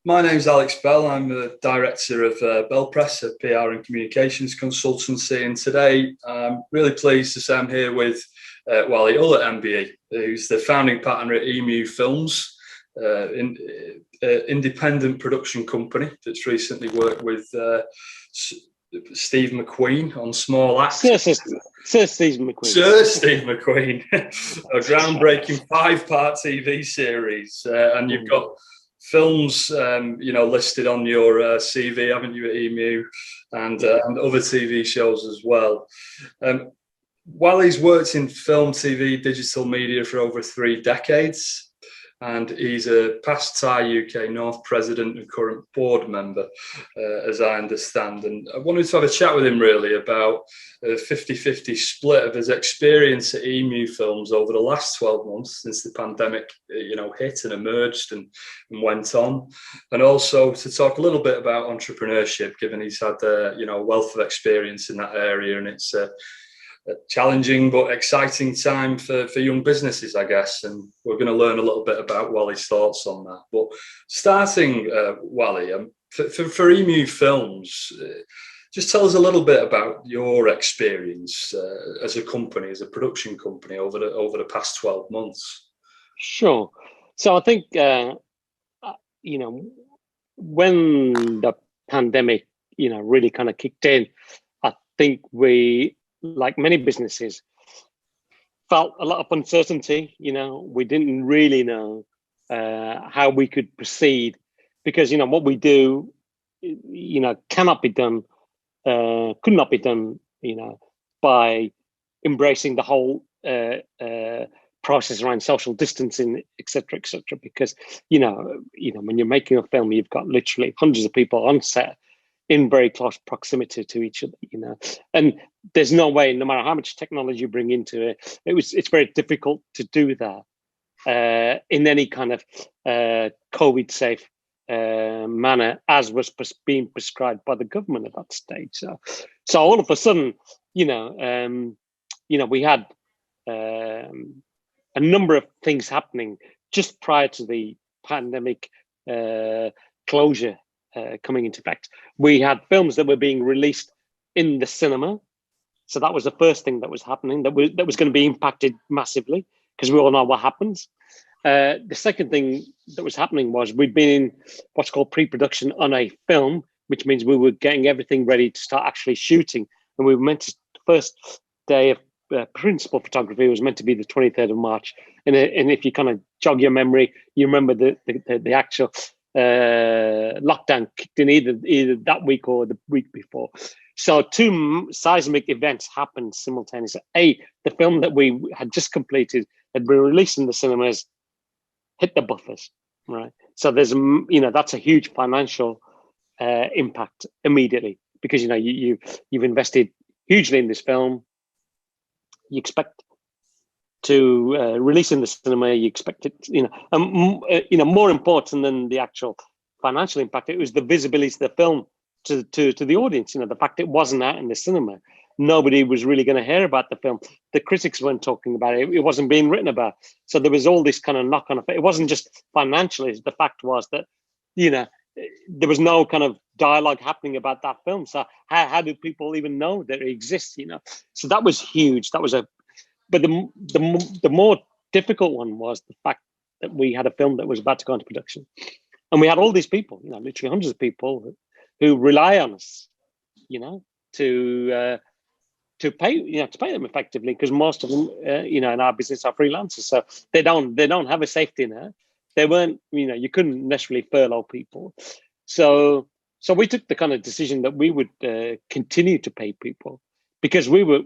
My name's Alex Bell. I'm the director of Bell Press, a PR and communications consultancy. And today I'm really pleased to say I'm here with Walli Ullah MBE, who's the founding partner at Emu Films, independent production company that's recently worked with Steve McQueen on Small Axe. Sir Steve McQueen. Sir Steve McQueen, a groundbreaking 5-part TV series, and you've got films, listed on your CV, haven't you, at Emu, and other TV shows as well. Walli's worked in film, TV, digital media for over 3 decades. And he's a past Thai UK North president and current board member, as I understand. And I wanted to have a chat with him really about a 50-50 split of his experience at Emu Films over the last 12 months since the pandemic, hit and emerged and went on. And also to talk a little bit about entrepreneurship, given he's had a wealth of experience in that area, and it's a challenging but exciting time for young businesses, I guess, and we're going to learn a little bit about Walli's thoughts on that. But starting, Walli, for Emu Films, just tell us a little bit about your experience as a company, as a production company over the past 12 months. Sure. So I think when the pandemic really kind of kicked in, I think we, like many businesses, felt a lot of uncertainty. We didn't really know how we could proceed, because what we do cannot be done, could not be done by embracing the whole process around social distancing, etc., because when you're making a film, you've got literally hundreds of people on set in very close proximity to each other, and there's no way, no matter how much technology you bring into it, it's very difficult to do that in any kind of COVID safe manner, as was being prescribed by the government at that stage. So all of a sudden, we had a number of things happening just prior to the pandemic closure coming into effect. We had films that were being released in the cinema, so that was the first thing that was happening, that was going to be impacted massively, because we all know what happens. The second thing that was happening was we'd been in what's called pre-production on a film, which means we were getting everything ready to start actually shooting, and we were meant to, the first day of principal photography was meant to be the 23rd of March, and if you kind of jog your memory, you remember the actual lockdown kicked in either that week or the week before. So 2 seismic events happened simultaneously. The film that we had just completed had been released in the cinemas, hit the buffers, right? So there's that's a huge financial impact immediately, because you've invested hugely in this film. You expect to release in the cinema, you expect it, more important than the actual financial impact, it was the visibility of the film to the audience. The fact it wasn't out in the cinema, nobody was really going to hear about the film. The critics weren't talking about it. It wasn't being written about. So there was all this kind of knock-on effect. It wasn't just financially. The fact was that, there was no kind of dialogue happening about that film. So how do people even know that it exists? So that was huge. But the more difficult one was the fact that we had a film that was about to go into production, and we had all these people, literally hundreds of people who rely on us, to pay them effectively, because most of them, in our business are freelancers, so they don't have a safety net. They weren't, you couldn't necessarily furlough people, so we took the kind of decision that we would continue to pay people, because we were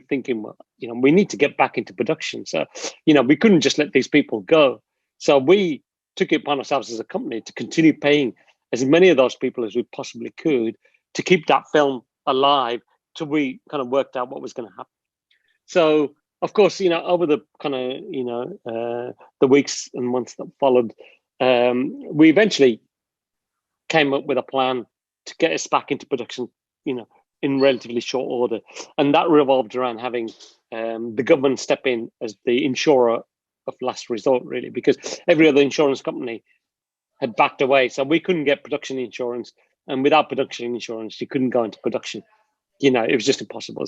thinking, we need to get back into production. So, we couldn't just let these people go. So we took it upon ourselves as a company to continue paying as many of those people as we possibly could to keep that film alive till we kind of worked out what was going to happen. So, of course, over the kind of, the weeks and months that followed, we eventually came up with a plan to get us back into production, in relatively short order. And that revolved around having the government step in as the insurer of last resort, really, because every other insurance company had backed away, so we couldn't get production insurance, and without production insurance, you couldn't go into production. It was just impossible.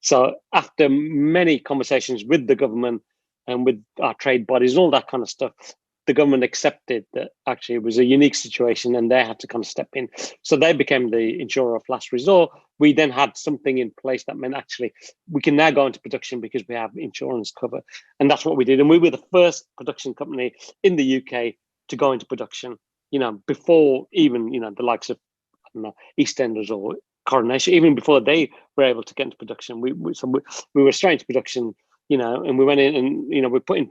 So after many conversations with the government and with our trade bodies and all that kind of stuff, the government accepted that actually it was a unique situation and they had to kind of step in. So they became the insurer of last resort. We then had something in place that meant actually we can now go into production because we have insurance cover. And that's what we did. And we were the first production company in the UK to go into production, before even, the likes of, I don't know, EastEnders or Coronation, even before they were able to get into production. We were straight into production, and we went in and, we put in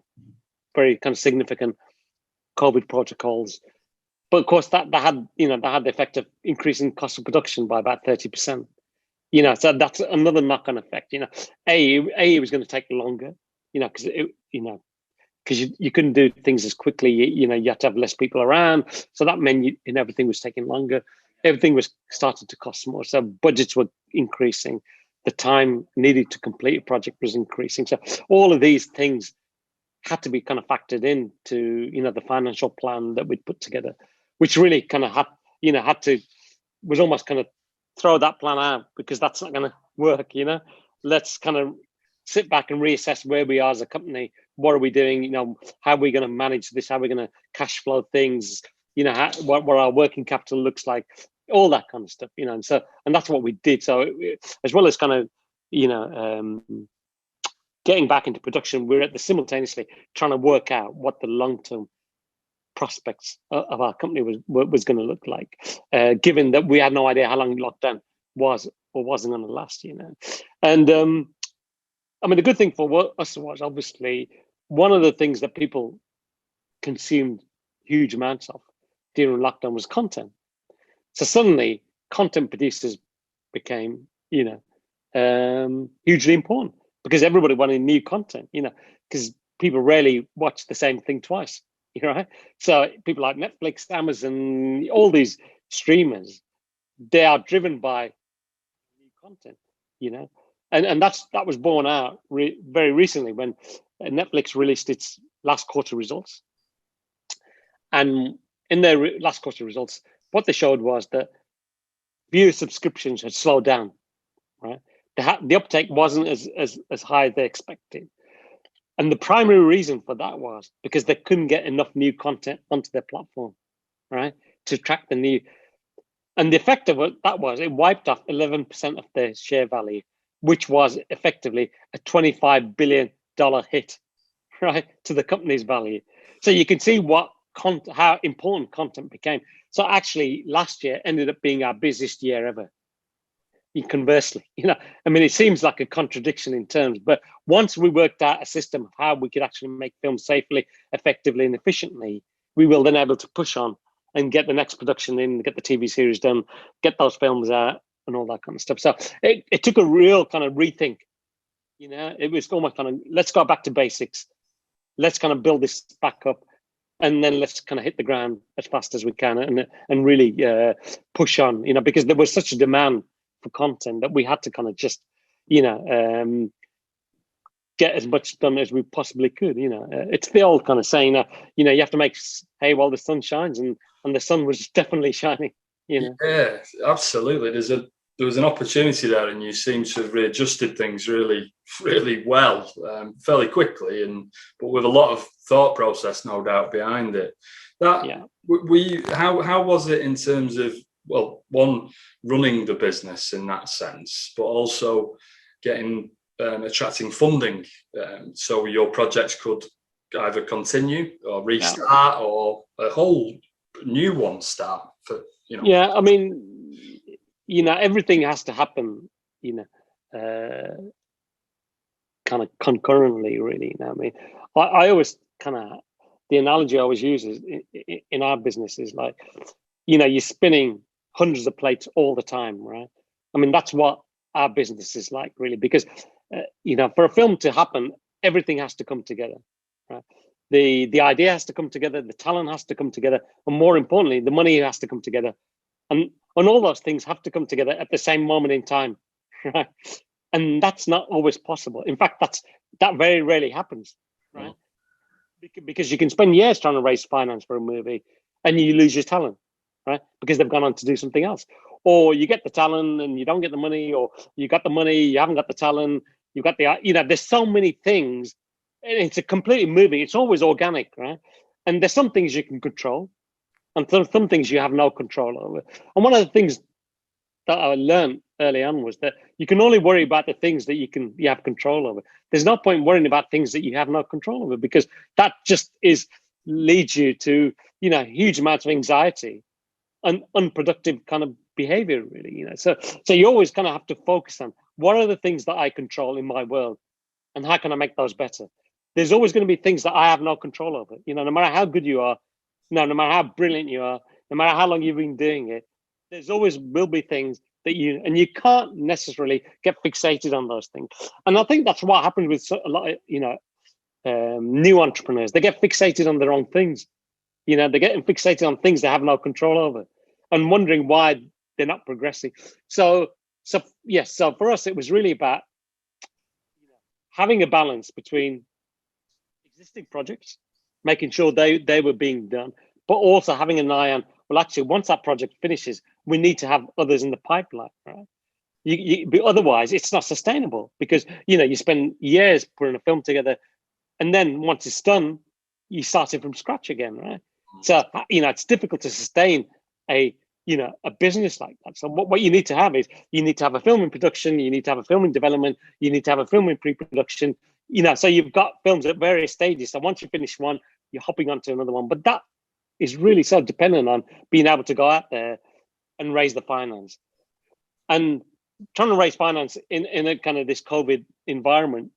very kind of significant COVID protocols. But of course that had the effect of increasing cost of production by about 30%. So that's another knock-on effect. It was going to take longer, because you couldn't do things as quickly. You had to have less people around, so that meant everything was taking longer. Everything was starting to cost more, so budgets were increasing. The time needed to complete a project was increasing. So all of these things had to be kind of factored into the financial plan that we'd put together, which really kind of was almost kind of throw that plan out because that's not going to work. Let's kind of sit back and reassess where we are as a company. What are we doing? How are we going to manage this? How are we going to cash flow things? What our working capital looks like, all that kind of stuff. And that's what we did. So as well as kind of getting back into production, we're simultaneously trying to work out what the long-term prospects of our company was going to look like, given that we had no idea how long lockdown was or wasn't going to last. And I mean, the good thing for us was obviously one of the things that people consumed huge amounts of during lockdown was content. So suddenly content producers became, hugely important because everybody wanted new content, because people rarely watch the same thing twice, right? So people like Netflix, Amazon, all these streamers, they are driven by new content, and that was borne out very recently when Netflix released its last quarter results. And in their last quarter results, what they showed was that viewer subscriptions had slowed down, right? The uptake wasn't as high as they expected. And the primary reason for that was because they couldn't get enough new content onto their platform, right? To track the new. And the effect of that was it wiped off 11% of their share value, which was effectively a $25 billion hit, right, to the company's value. So you can see how important content became. So actually last year ended up being our busiest year ever. Conversely, I mean, it seems like a contradiction in terms, but once we worked out a system of how we could actually make films safely, effectively, and efficiently, we will then able to push on and get the next production in, get the TV series done, get those films out, and all that kind of stuff. So it took a real kind of rethink. It was almost kind of, let's go back to basics. Let's kind of build this back up. And then let's kind of hit the ground as fast as we can and really push on, because there was such a demand for content that we had to kind of just, get as much done as we possibly could. It's the old kind of saying that, you have to make hay while the sun shines, and the sun was definitely shining. Yeah, absolutely. There was an opportunity there, and you seem to have readjusted things really, really well, fairly quickly, but with a lot of thought process, no doubt, behind it. How was it in terms of, well, one, running the business in that sense, but also attracting funding, so your projects could either continue or restart or a whole new one start for, Yeah, I mean, everything has to happen, kind of concurrently, really. I mean, I always kind of, the analogy I always use is in our business is like, you're spinning hundreds of plates all the time, right? I mean, that's what our business is like, really, because, for a film to happen, everything has to come together, right? The idea has to come together, the talent has to come together, and more importantly, the money has to come together. And all those things have to come together at the same moment in time, right? And that's not always possible. In fact, that very rarely happens, right? Because you can spend years trying to raise finance for a movie, and you lose your talent, right? Because they've gone on to do something else. Or you get the talent and you don't get the money, or you got the money, you haven't got the talent, you got the, there's so many things. And it's a completely moving, it's always organic, right? And there's some things you can control and some things you have no control over. And one of the things that I learned early on was that you can only worry about the things that you have control over. There's no point worrying about things that you have no control over, because that just leads you to, huge amounts of anxiety and unproductive kind of behavior, really. So you always kind of have to focus on what are the things that I control in my world and how can I make those better. There's always going to be things that I have no control over. No matter how good you are, no matter how brilliant you are, no matter how long you've been doing it, there's always will be things that you can't necessarily get fixated on those things. And I think that's what happens with a lot of, new entrepreneurs. They get fixated on the wrong things. They're getting fixated on things they have no control over and wondering why they're not progressing. So for us, it was really about having a balance between existing projects, making sure they were being done, but also having an eye on, well, actually, once that project finishes, we need to have others in the pipeline, right? But otherwise, it's not sustainable, because, you spend years putting a film together, and then once it's done, you start it from scratch again, right? So, it's difficult to sustain a business like that. So what you need to have is, you need to have a film in production, you need to have a film in development, you need to have a film in pre-production, so you've got films at various stages. So once you finish one, you're hopping onto another one. But that is really so dependent on being able to go out there and raise the finance. And trying to raise finance in a kind of this COVID environment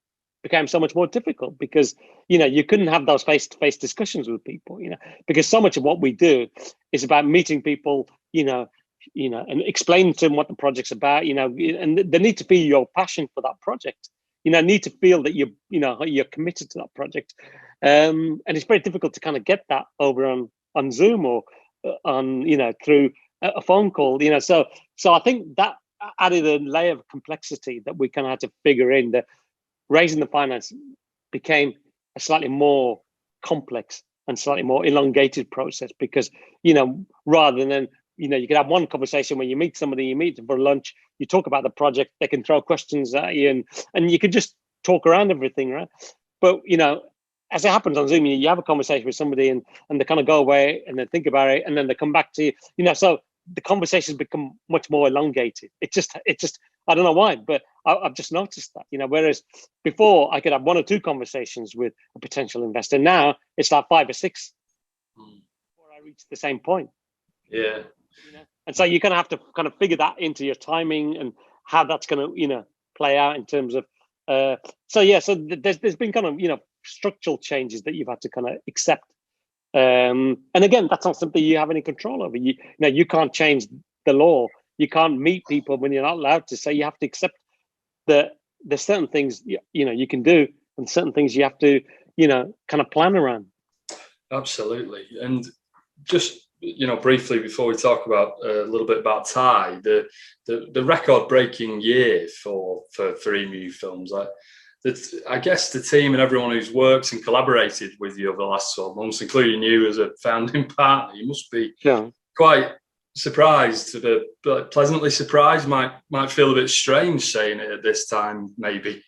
became so much more difficult, because you couldn't have those face-to-face discussions with people, because so much of what we do is about meeting people, and explaining to them what the project's about, and they need to feel your passion for that project. Need to feel that you're committed to that project, and it's very difficult to kind of get that over on Zoom or on through a phone call. So I think that added a layer of complexity that we kind of had to figure in. That raising the finance became a slightly more complex and slightly more elongated process, because rather than you could have one conversation where you meet somebody, you meet them for lunch, you talk about the project, they can throw questions at you, and you can just talk around everything, right? But as it happens on Zoom, you have a conversation with somebody, and they kind of go away and they think about it, and then they come back to you. So the conversations become much more elongated. It just I don't know why, but I've just noticed that. Whereas before I could have one or two conversations with a potential investor, now it's like 5 or 6 before I reach the same point. Yeah. And so you're going to have to kind of figure that into your timing and how that's going to, play out in terms of. So there's been kind of, structural changes that you've had to kind of accept. And again, that's not something you have any control over. You can't change the law. You can't meet people when you're not allowed to. So you have to accept that there's certain things, you can do, and certain things you have to, kind of plan around. Absolutely. And just, briefly before we talk about a little bit about Thai, the record-breaking year for Emu Films, I guess the team and everyone who's worked and collaborated with you over the last 12 months, including you as a founding partner, you must be quite surprised, pleasantly surprised. Might feel a bit strange saying it at this time, maybe.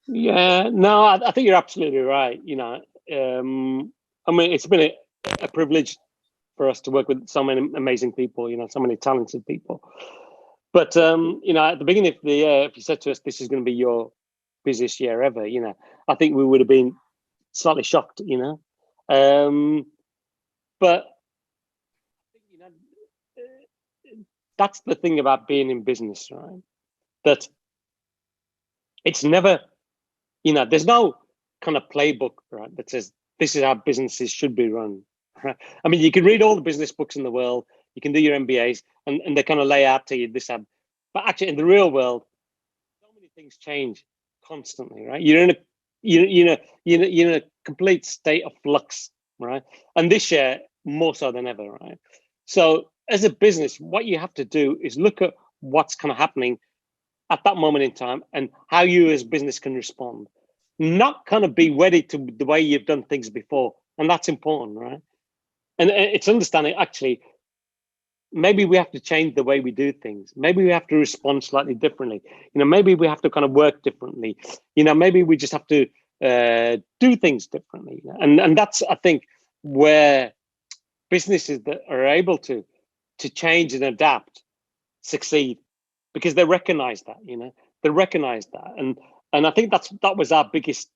Yeah, no, I think you're absolutely right. It's been a privilege for us to work with so many amazing people, so many talented people. But, at the beginning of the year, if you said to us, this is going to be your busiest year ever, I think we would have been slightly shocked, but that's the thing about being in business, right? That it's never, there's no kind of playbook, right, that says this is how businesses should be run. Right? I mean, you can read all the business books in the world, you can do your MBAs, and they kind of lay out to you this, but actually in the real world, so many things change constantly, right? You're in a complete state of flux, right? And this year more so than ever, right? So as a business, what you have to do is look at what's kind of happening at that moment in time and how you as business can respond. Not kind of be wedded to the way you've done things before. And that's important, right? And it's understanding, actually, maybe we have to change the way we do things. Maybe we have to respond slightly differently. Maybe we have to kind of work differently. Maybe we just have to do things differently. And that's, I think, where businesses that are able to change and adapt succeed, because they recognize that. They recognize that. And I think that was our biggest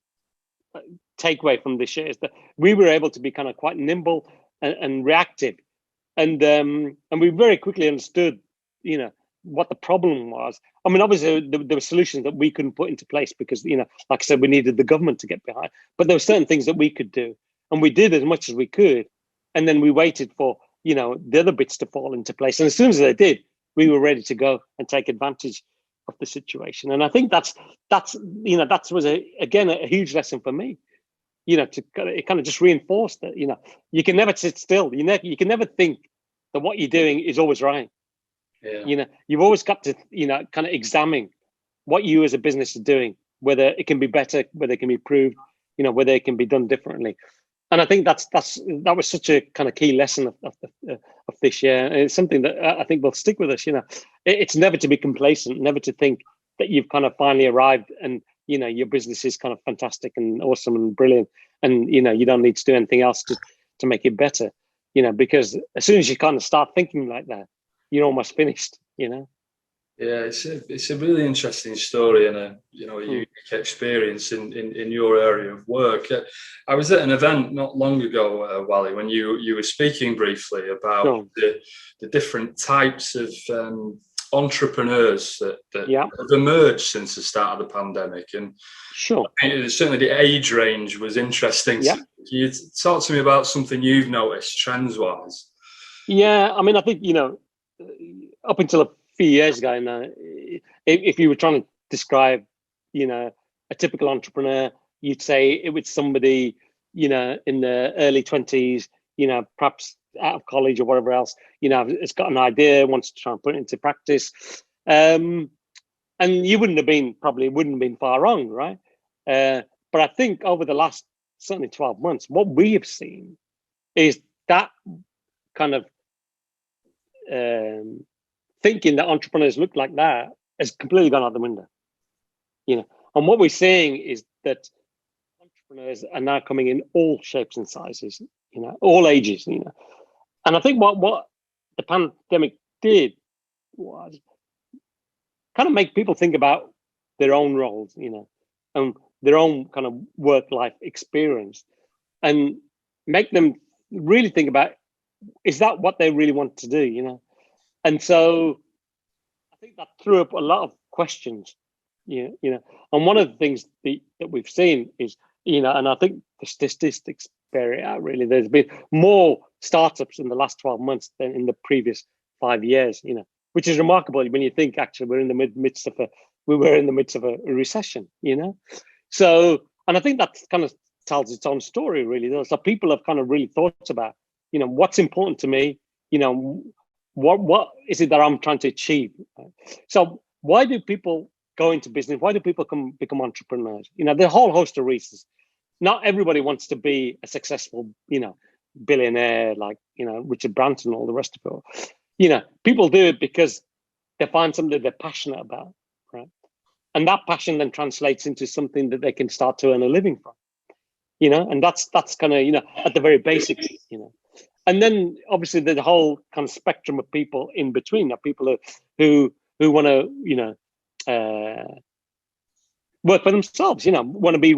takeaway from this year, is that we were able to be kind of quite nimble and reactive. And we very quickly understood, what the problem was. I mean, obviously there were solutions that we couldn't put into place because, like I said, we needed the government to get behind. But there were certain things that we could do, and we did as much as we could. And then we waited for, the other bits to fall into place. And as soon as they did, we were ready to go and take advantage of the situation. And I think that was again a huge lesson for me. It kind of just reinforced that, you can never sit still. You can never think that what you're doing is always right. Yeah. You've always got to, kind of examine what you as a business is doing, whether it can be better, whether it can be improved, whether it can be done differently. And I think that was such a kind of key lesson of this year. And it's something that I think will stick with us. It's never to be complacent, never to think that you've kind of finally arrived and, your business is kind of fantastic and awesome and brilliant, and you don't need to do anything else to make it better. Because as soon as you kind of start thinking like that, you're almost finished. Yeah, it's a really interesting story and a unique experience in your area of work. I was at an event not long ago, Walli, when you were speaking briefly about the different types of entrepreneurs that have emerged since the start of the pandemic. And certainly the age range was interesting. Can you talk to me about something you've noticed trends wise? Yeah, I mean, I think up until a few years ago now, if you were trying to describe a typical entrepreneur, you'd say it was somebody in the early 20s, perhaps out of college or whatever else, has got an idea, wants to try and put it into practice. And you wouldn't have been far wrong, right? But I think over the last certainly 12 months, what we have seen is that kind of thinking that entrepreneurs look like that has completely gone out the window. And what we're seeing is that entrepreneurs are now coming in all shapes and sizes, all ages, And I think what the pandemic did was kind of make people think about their own roles, and their own kind of work-life experience, and make them really think about, is that what they really want to do, And so I think that threw up a lot of questions, and one of the things that we've seen is, and I think the statistics bear it out really, there's been more startups in the last 12 months than in the previous 5 years, which is remarkable when you think actually we were in the midst of a recession, So, and I think that kind of tells its own story really. So people have kind of really thought about, what's important to me, what is it that I'm trying to achieve? So why do people go into business? Why do people become entrepreneurs? There's a whole host of reasons. Not everybody wants to be a successful, billionaire like, Richard Branson and all the rest of it. People do it because they find something they're passionate about, right? And that passion then translates into something that they can start to earn a living from, and that's kind of, at the very basics, And then obviously there's the whole kind of spectrum of people in between, people who want to, work for themselves, want to be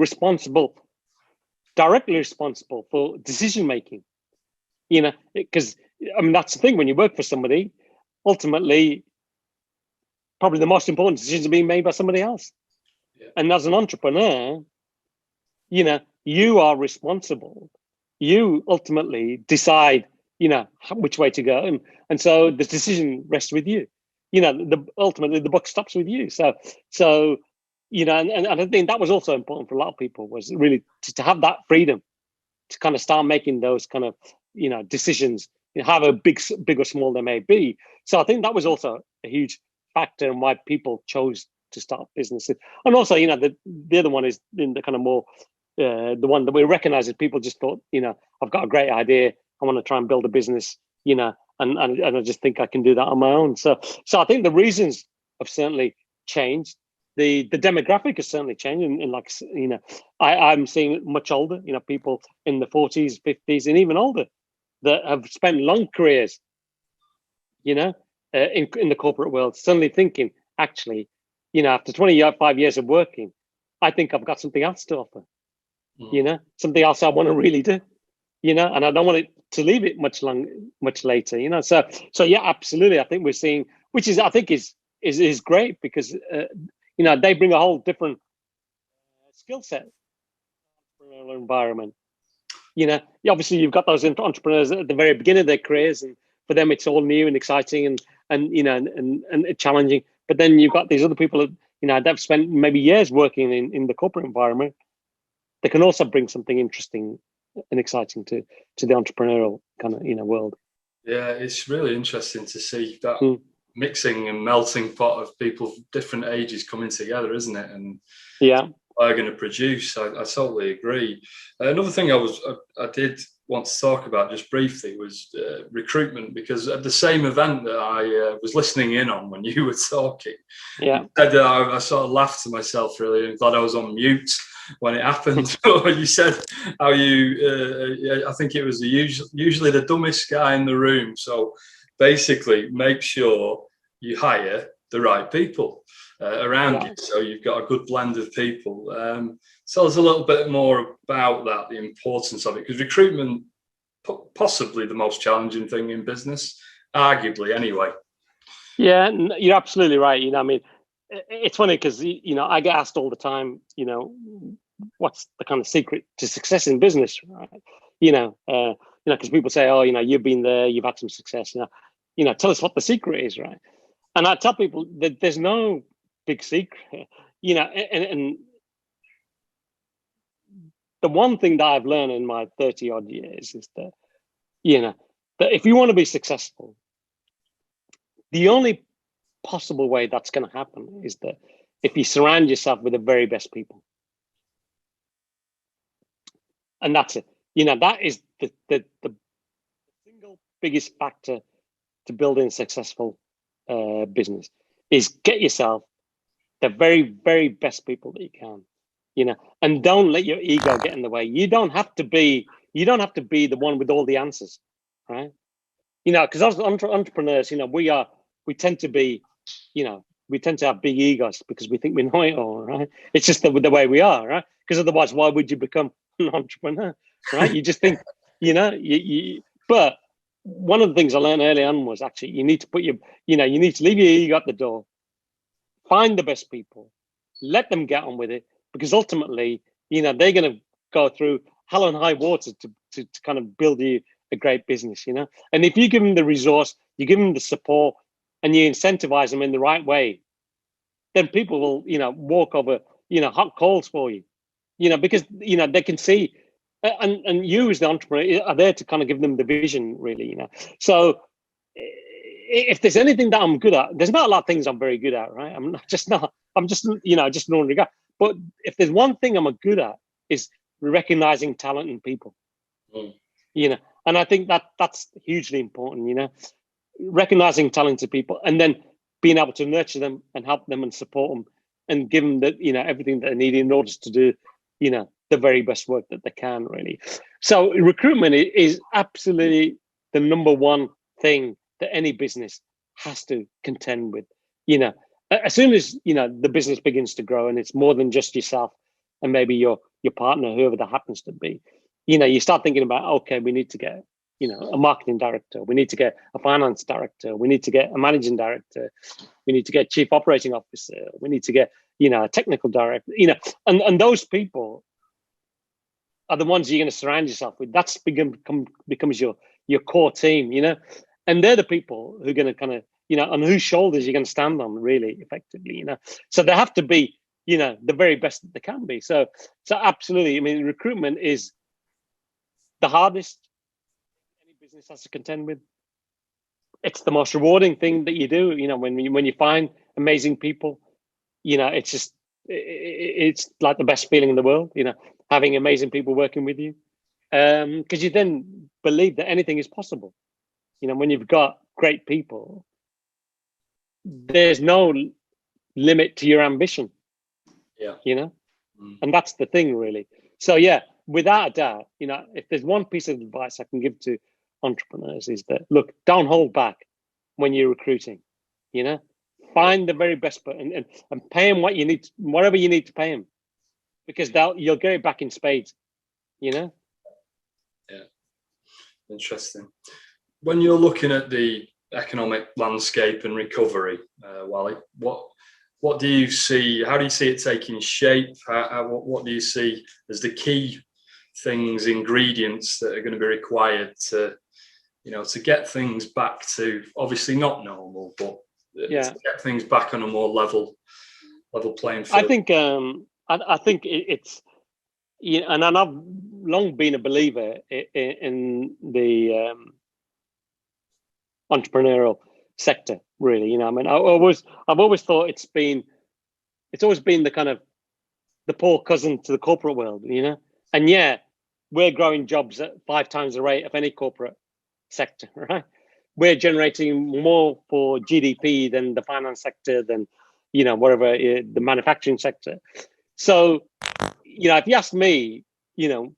directly responsible for decision making, because I mean that's the thing, when you work for somebody, ultimately probably the most important decisions are being made by somebody else. And as an entrepreneur, you are responsible. You ultimately decide, which way to go, and so the decision rests with you. Ultimately the buck stops with you. So and I think that was also important for a lot of people, was really to have that freedom to kind of start making those kind of decisions, however big or small they may be. So I think that was also a huge factor in why people chose to start businesses. And also, the other one is in the kind of more the one that we recognize is people just thought, I've got a great idea, I want to try and build a business, and I just think I can do that on my own. So I think the reasons have certainly changed. The demographic has certainly changed, and like, I'm seeing much older, people in the 40s, 50s, and even older that have spent long careers, in the corporate world, suddenly thinking, actually, after 25 years of working, I think I've got something else to offer, something else I want to really do, and I don't want it to leave it much later, So yeah, absolutely. I think we're seeing, which is, I think is great, because, they bring a whole different skill set, entrepreneurial environment. Obviously you've got those entrepreneurs at the very beginning of their careers, and for them it's all new and exciting and challenging. But then you've got these other people that, they've spent maybe years working in the corporate environment. They can also bring something interesting and exciting to the entrepreneurial kind of world. Yeah, it's really interesting to see that mixing and melting pot of people of different ages coming together, isn't it? And yeah, are going to produce. I totally agree. Another thing I did want to talk about just briefly was recruitment, because at the same event that I was listening in on when you were talking, yeah, I sort of laughed to myself really and thought I was on mute when it happened. You said how I think it was usually the dumbest guy in the room. So basically, make sure you hire the right people around you, so you've got a good blend of people. Tell us a little bit more about that, the importance of it, because recruitment, possibly the most challenging thing in business, arguably anyway. Yeah, you're absolutely right. It's funny because I get asked all the time, what's the kind of secret to success in business, right? Because people say, oh, you've been there, you've had some success, tell us what the secret is, right? And I tell people that there's no big secret, and the one thing that I've learned in my 30 odd years is that, that if you want to be successful, the only possible way that's going to happen is that if you surround yourself with the very best people. And that's it. That is the single biggest factor to building a successful business, is get yourself the very, very best people that you can, and don't let your ego get in the way. You don't have to be the one with all the answers, right? Because as entrepreneurs, we tend to be, we tend to have big egos because we think we know it all, right? It's just the way we are, right? Because otherwise, why would you become an entrepreneur, right? You just think, but one of the things I learned early on was actually you need to put you need to leave your ego at the door, find the best people, let them get on with it, because ultimately, they're going to go through hell and high water to kind of build you a great business, And if you give them the resource, you give them the support, and you incentivize them in the right way, then people will, walk over, hot coals for you, because, they can see, and you as the entrepreneur are there to kind of give them the vision, really, So if there's anything that I'm good at, there's not a lot of things I'm very good at, right? I'm just an ordinary guy. But if there's one thing I'm good at, is recognizing talent in people, and I think that's hugely important, recognizing talented people and then being able to nurture them and help them and support them and give them everything that they need in order to do, the very best work that they can, really. So recruitment is absolutely the number one thing that any business has to contend with. As soon as the business begins to grow and it's more than just yourself and maybe your partner, whoever that happens to be, you start thinking about, okay, we need to get a marketing director, we need to get a finance director, we need to get a managing director, we need to get chief operating officer, we need to get a technical director, and those people are the ones you're going to surround yourself with. That's becomes your core team, and they're the people who are going to kind of, on whose shoulders you're going to stand on, really effectively, So they have to be, the very best that they can be. So absolutely. I mean, recruitment is the hardest any business has to contend with. It's the most rewarding thing that you do, when you find amazing people, it's just, it's like the best feeling in the world, having amazing people working with you. Because you then believe that anything is possible. You know, when you've got great people, there's no limit to your ambition. Yeah. You know, and that's the thing, really. So yeah, without a doubt, you know, if there's one piece of advice I can give to entrepreneurs is that, look, don't hold back when you're recruiting. You know, find the very best and pay them what you need, whatever you need to pay them, because you'll get it back in spades. You know. Yeah. Interesting. When you're looking at the economic landscape and recovery, Walli, what do you see? How do you see it taking shape? What do you see as the key things, ingredients that are going to be required to, you know, to get things back to, obviously not normal, but to get things back on a more level playing field? I think it's, you know, and I've long been a believer in the entrepreneurial sector, really. You know, I mean, I've always thought it's always been the kind of the poor cousin to the corporate world, you know. And yeah, we're growing jobs at 5 times the rate of any corporate sector, right? We're generating more for GDP than the finance sector, than, you know, whatever, the manufacturing sector. So, you know, if you ask me, you know,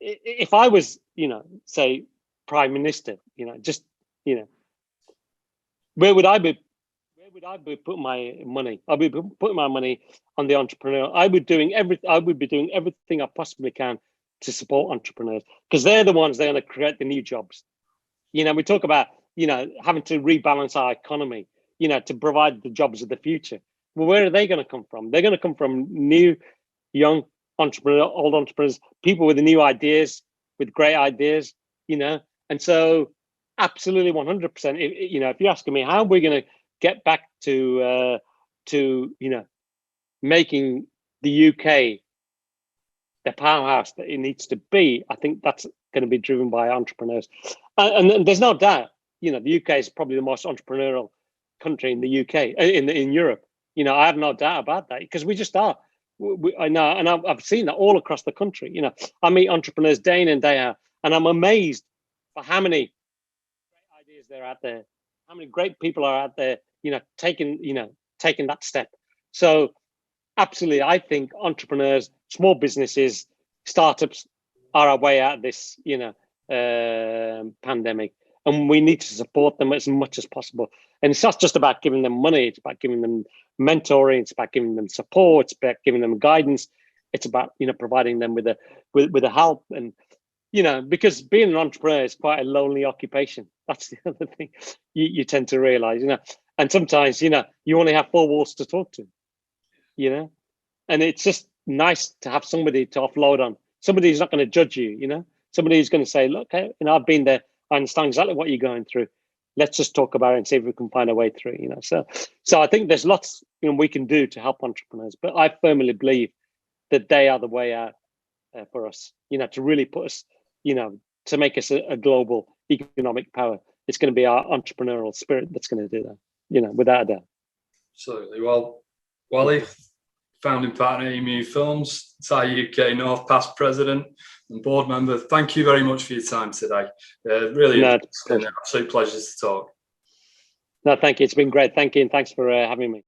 if I was, you know, say prime minister, you know, just, you know, where would I be putting my money? I'd be putting my money on the entrepreneur. I would be doing everything I possibly can to support entrepreneurs, because they're the ones that are going to create the new jobs. You know, we talk about, you know, having to rebalance our economy, you know, to provide the jobs of the future. Well, where are they going to come from? They're going to come from new, young entrepreneurs, old entrepreneurs, people with the new ideas, with great ideas, you know. And so absolutely 100%, you know, if you're asking me how we're going to get back to you know, making the UK the powerhouse that it needs to be, I think that's going to be driven by entrepreneurs. And there's no doubt, you know, the UK is probably the most entrepreneurial country in the UK, in Europe. You know, I have no doubt about that, because we just are. I know, and I've seen that all across the country. You know, I meet entrepreneurs day in and day out, and I'm amazed by how many great ideas there are out there, how many great people are out there, you know, taking that step. So absolutely, I think entrepreneurs, small businesses, startups are our way out of this, you know, pandemic, and we need to support them as much as possible. And it's not just about giving them money; it's about giving them mentoring, it's about giving them support, it's about giving them guidance. It's about, you know, providing them with a help. And, you know, because being an entrepreneur is quite a lonely occupation. That's the other thing you tend to realize, you know. And sometimes, you know, you only have 4 walls to talk to, you know, and it's just nice to have somebody to offload on, somebody who's not going to judge you, you know, somebody who's going to say, look, you know, I've been there, I understand exactly what you're going through. Let's just talk about it and see if we can find a way through, you know. So I think there's lots, you know, we can do to help entrepreneurs, but I firmly believe that they are the way out for us, you know, to really put us, you know, to make us a global economic power. It's going to be our entrepreneurial spirit that's going to do that, you know, without a doubt. Absolutely. Well, Walli, founding partner, Emu Films, Thai UK North, past president and board member. Thank you very much for your time today. Really, an absolute pleasure to talk. No, thank you. It's been great. Thank you, and thanks for having me.